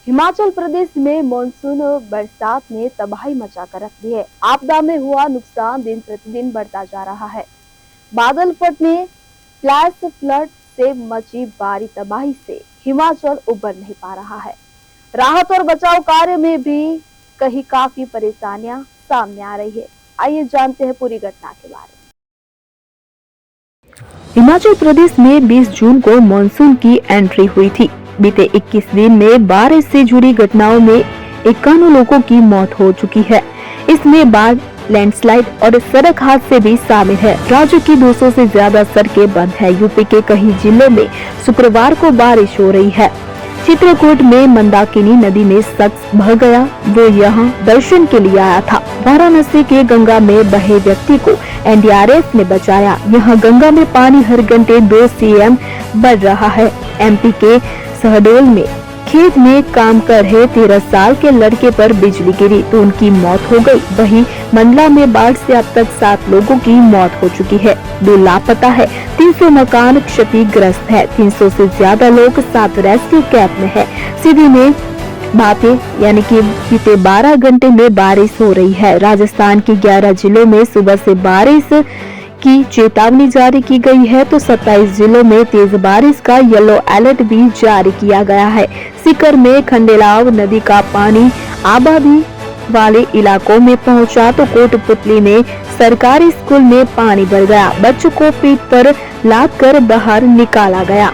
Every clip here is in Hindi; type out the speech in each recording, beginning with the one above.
हिमाचल प्रदेश में मानसून बरसात ने तबाही मचा कर रख दी है। आपदा में हुआ नुकसान दिन प्रतिदिन बढ़ता जा रहा है। बादल फटने, फ्लैश फ्लड से मची भारी तबाही से हिमाचल उबर नहीं पा रहा है। राहत और बचाव कार्य में भी कहीं काफी परेशानियां सामने आ रही है। आइए जानते हैं पूरी घटना के बारे में। हिमाचल प्रदेश में 20 जून को मानसून की एंट्री हुई थी। बीते 21 दिन में बारिश से जुड़ी घटनाओं में 51 लोगों की मौत हो चुकी है। इसमें बाढ़, लैंडस्लाइड और सड़क हादसे भी शामिल है। राज्य की 200 से ज्यादा सड़कें बंद है। यूपी के कई जिलों में शुक्रवार को बारिश हो रही है। चित्रकूट में मंदाकिनी नदी में शख्स बह गया। वो यहाँ दर्शन के लिए आया था। वाराणसी के गंगा में बहे व्यक्ति को एनडीआरएफ ने बचाया। यहाँ गंगा में पानी हर घंटे 2 cm बढ़ रहा है। एमपी के शहडोल में खेत में काम कर रहे 13 साल के लड़के पर बिजली गिरी तो उनकी मौत हो गई। वहीं मंडला में बाढ़ से अब तक 7 लोगों की मौत हो चुकी है। 2 लापता है। 300 मकान क्षतिग्रस्त है। 300 से ज्यादा लोग 7 रेस्क्यू कैंप में है। सीधी में बातें यानी कि बीते 12 घंटे में बारिश हो रही है। राजस्थान के 11 जिलों में सुबह से बारिश की चेतावनी जारी की गई है तो 27 जिलों में तेज बारिश का येलो अलर्ट भी जारी किया गया है। सीकर में खंडेलाव नदी का पानी आबादी वाले इलाकों में पहुंचा तो कोटपुतली में सरकारी स्कूल में पानी भर गया। बच्चों को पीठ पर लाद कर बाहर निकाला गया।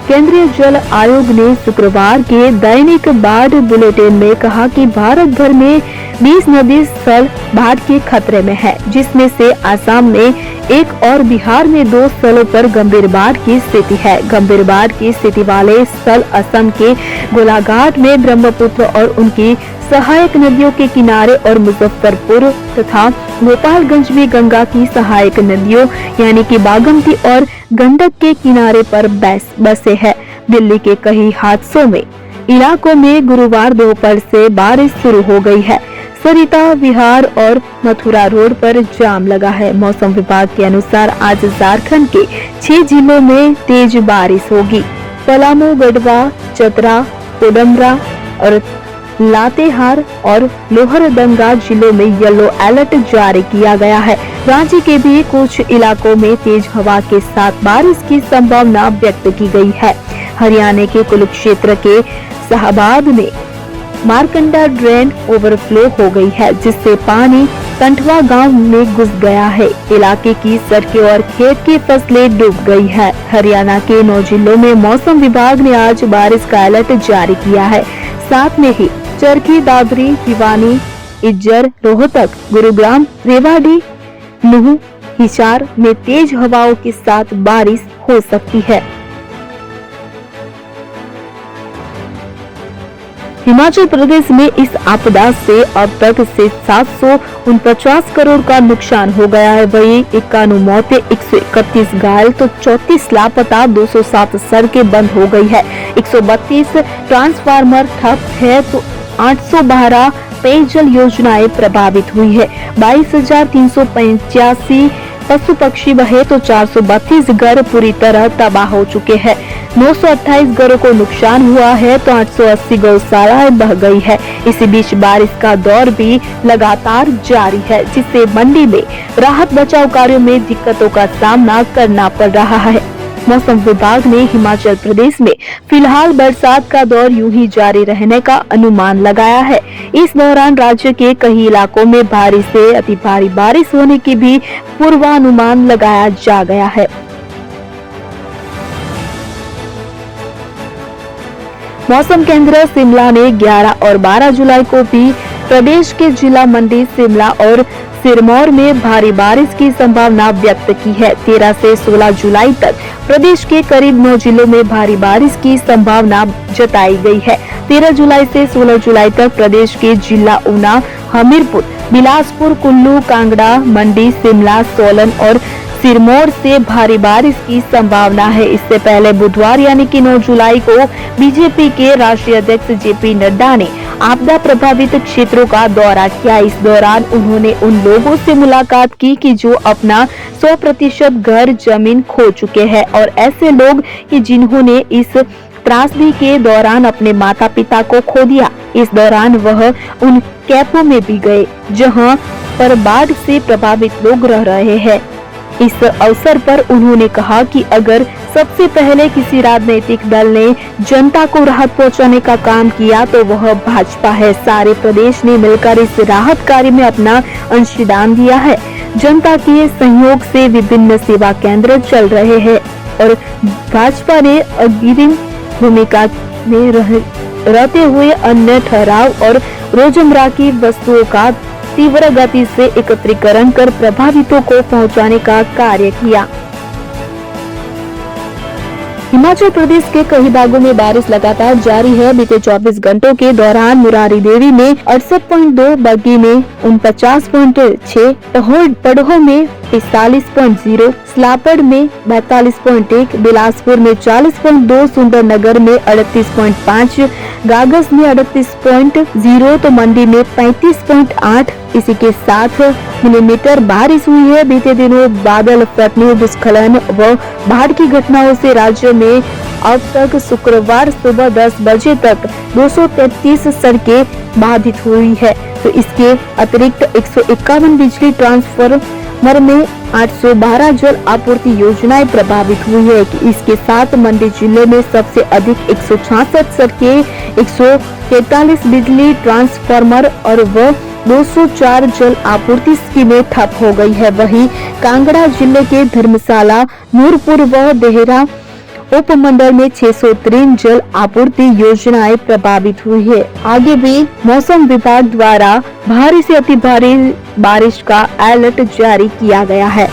केंद्रीय जल आयोग ने शुक्रवार के दैनिक बाढ़ बुलेटिन में कहा कि भारत भर में 20 नदी स्थल बाढ़ के खतरे में है, जिसमें से आसाम में 1 और बिहार में 2 स्थलों पर गंभीर बाढ़ की स्थिति है। गंभीर बाढ़ की स्थिति वाले स्थल असम के गोलाघाट में ब्रह्मपुत्र और उनकी सहायक नदियों के किनारे और मुजफ्फरपुर तथा गोपालगंज में गंगा की सहायक नदियों यानी कि बागमती और गंडक के किनारे पर बसे है। दिल्ली के कई हादसों में इलाकों में गुरुवार दोपहर से बारिश शुरू हो गई है। सरिता विहार और मथुरा रोड पर जाम लगा है। मौसम विभाग के अनुसार आज झारखंड के 6 जिलों में तेज बारिश होगी। पलामू, गढ़वा, चतरा, कोडरमा और लातेहार और लोहरदंगा जिलों में येलो अलर्ट जारी किया गया है। राज्य के भी कुछ इलाकों में तेज हवा के साथ बारिश की संभावना व्यक्त की गई है। हरियाणा के कुरुक्षेत्र के शाहबाद में मारकंडा ड्रेन ओवरफ्लो हो गई है, जिससे पानी कंठवा गांव में घुस गया है। इलाके की सड़कें और खेत की फसलें डूब गई है। हरियाणा के 9 जिलों में मौसम विभाग ने आज बारिश का अलर्ट जारी किया है। साथ में ही चरखी, दादरी, भिवानी, इज्जर, रोहतक, गुरुग्राम, रेवाड़ी, नूह, हिसार में तेज हवाओं के साथ बारिश हो सकती है। हिमाचल प्रदेश में इस आपदा से अब तक से 749 करोड़ का नुकसान हो गया है। वही 51 मौतें, 131 घायल तो 34 लापता, 207 सड़कें बंद हो गई है। 132 ट्रांसफार्मर ठप है तो 812 पेयजल योजनाएं प्रभावित हुई है। 22,385 पशु पक्षी बहे तो 432 घर पूरी तरह तबाह हो चुके हैं। 928 घरों को नुकसान हुआ है तो 880 गौशालाएं बह गई है। इसी बीच बारिश का दौर भी लगातार जारी है, जिससे मंडी में राहत बचाव कार्यों में दिक्कतों का सामना करना पड़ रहा है। मौसम विभाग ने हिमाचल प्रदेश में फिलहाल बरसात का दौर यूं ही जारी रहने का अनुमान लगाया है। इस दौरान राज्य के कई इलाकों में भारी से अति भारी बारिश होने की भी पूर्वानुमान लगाया जा गया है। मौसम केंद्र शिमला ने 11 और 12 जुलाई को भी प्रदेश के जिला मंडी शिमला और सिरमौर में भारी बारिश की संभावना व्यक्त की है। 13 से 16 जुलाई तक प्रदेश के करीब 9 जिलों में भारी बारिश की संभावना जताई गई है। 13 जुलाई से 16 जुलाई तक प्रदेश के जिला ऊना, हमीरपुर, बिलासपुर, कुल्लू, कांगड़ा, मंडी, शिमला, सोलन और सिरमौर से भारी बारिश की संभावना है। इससे पहले बुधवार यानी कि 9 जुलाई को बीजेपी के राष्ट्रीय अध्यक्ष जेपी नड्डा ने आपदा प्रभावित क्षेत्रों का दौरा किया। इस दौरान उन्होंने उन लोगों से मुलाकात की कि जो अपना 100% घर जमीन खो चुके हैं और ऐसे लोग कि जिन्होंने इस त्रासदी के दौरान अपने माता पिता को खो दिया। इस दौरान वह उन कैंपों में भी गए जहां पर बाढ़ से प्रभावित लोग रह रहे हैं। इस अवसर पर उन्होंने कहा कि अगर सबसे पहले किसी राजनीतिक दल ने जनता को राहत पहुंचाने का काम किया तो वह भाजपा है। सारे प्रदेश ने मिलकर इस राहत कार्य में अपना अंशदान दिया है। जनता के सहयोग से विभिन्न सेवा केंद्र चल रहे हैं और भाजपा ने अग्रिम भूमिका में रहते हुए अन्य ठहराव और रोजमर्रा की वस्तुओं का तीव्र गति से एकत्रीकरण कर प्रभावितों को पहुंचाने का कार्य किया। हिमाचल प्रदेश के कई भागों में बारिश लगातार जारी है। बीते 24 घंटों के दौरान मुरारी देवी में 68.2, बग्गी में 49.6, पड़ोह में 45.0, स्लापड़ में 42.1, बिलासपुर में 40.2, सुंदरनगर में 38.5, गागस में 38.0 तो मंडी में 35.8 इसी के साथ मिलीमीटर बारिश हुई है। बीते दिनों बादल फटने, भूस्खलन व बाढ़ की घटनाओं से राज्य में अब तक शुक्रवार सुबह 10 बजे तक 233 सड़कें बाधित हुई है। तो इसके अतिरिक्त 151 बिजली ट्रांसफार्मर में 812 जल आपूर्ति योजनाएं प्रभावित हुई है। इसके साथ मंडी जिले में सबसे अधिक 166 सड़कें, 143 बिजली ट्रांसफार्मर और 204 जल आपूर्ति स्कीमें ठप हो गई है। वहीं कांगड़ा जिले के धर्मशाला, नूरपुर व देहरा उपमंडल में 603 जल आपूर्ति योजनाएं प्रभावित हुई है। आगे भी मौसम विभाग द्वारा भारी से अति भारी बारिश का अलर्ट जारी किया गया है।